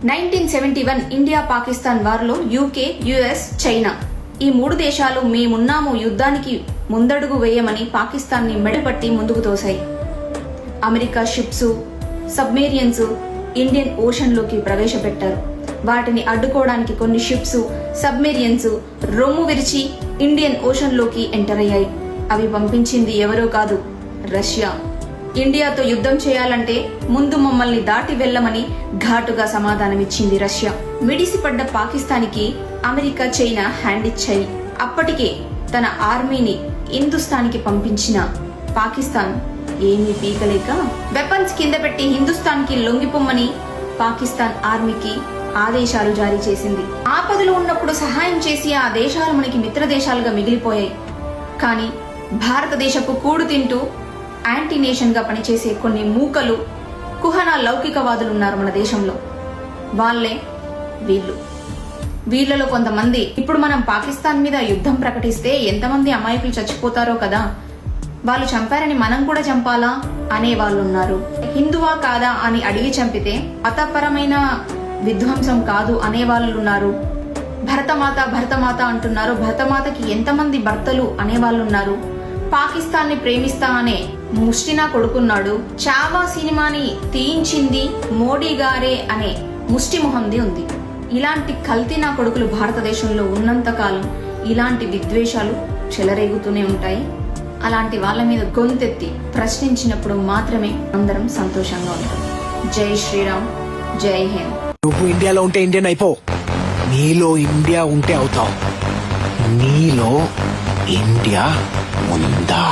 1971 India Pakistan వార్లో UK, US, China ఈ 3 దేశాలు మేమున్నాము యుద్ధానికి ముందడుగు వేయమని పాకిస్తాన్ ని మెడపట్టి ముందుకు తోశాయి. అమెరికా షిప్స్, సబ్మెరియన్స్ ఇండియన్ ఓషన్ లోకి ప్రవేశపెట్టారు. వాటిని అడ్డుకోవడానికి కొన్ని షిప్స్, సబ్మెరియన్స్ రొమ్ము విరిచి ఇండియన్ ఓషన్ లోకి ఎంటర్ అయ్యాయి. అవి పంపించింది ఎవరో కాదు, రష్యా. ఇండియాతో యుద్ధం చేయాలంటే ముందు మమ్మల్ని దాటి వెళ్లమని ఘాటుగా సమాధానమిచ్చింది రష్యా. మిడిసిపడ్డ పాకిస్తాన్కి అమెరికా, చైనా హ్యాండ్ ఇచ్చాయి. అప్పటికే తన ఆర్మీని హిందుస్థాన్కి పంపించిన పాకిస్తాన్ ఏమీ పీకలేక వెపన్స్ కింద పెట్టి హిందుస్థాన్కి లొంగిపోమ్మని పాకిస్తాన్ ఆర్మీకి ఆదేశాలు జారీ చేసింది. ఆపదలు ఉన్నప్పుడు సహాయం చేసి ఆ దేశాలు మనకి మిత్ర దేశాలుగా మిగిలిపోయాయి. కానీ భారతదేశపు కూడు తింటూ యాంటీ నేషన్ గా పనిచేసే కొన్ని మూకలు, కుహన లౌకికవాదులున్నారు మన దేశంలో. వాళ్లే వీళ్లలో కొంతమంది ఇప్పుడు మనం పాకిస్తాన్ మీద యుద్ధం ప్రకటిస్తే ఎంతమంది అమాయకులు చచ్చిపోతారో కదా, వాళ్ళు చంపారని మనం కూడా చంపాలా అనే వాళ్ళున్నారు. హిందువా కాదా అని అడిగి చంపితే మతపరమైన విధ్వంసం కాదు అనే వాళ్ళున్నారు. భరతమాత అంటున్నారు, భరతమాతకి ఎంతమంది భర్తలు అనే వాళ్ళున్నారు. పాకిస్తాన్ ని ప్రేమిస్తా అనే ముష్టినా కొడుకున్నాడు. చావా సినిమాని తీయించింది మోడీ గారే అనే ముష్టి మొహంది ఉంది. ఇలాంటి కల్తీ నా కొడుకులు భారతదేశంలో ఉన్నంత కాలం ఇలాంటి విద్వేషాలు చెలరేగుతూనే ఉంటాయి. అలాంటి వాళ్ళ మీద గొంతెత్తి ప్రశ్నించినప్పుడు మాత్రమే అందరం సంతోషంగా ఉంటాం. జై శ్రీరామ్, జై హింద్. నువ్వు ఇండియాలో ఉంటే ఇండియన్ అయిపో, నీలో ఇండియా ఉంటే అవుతావు. నీలో ఇండియా ఉందా?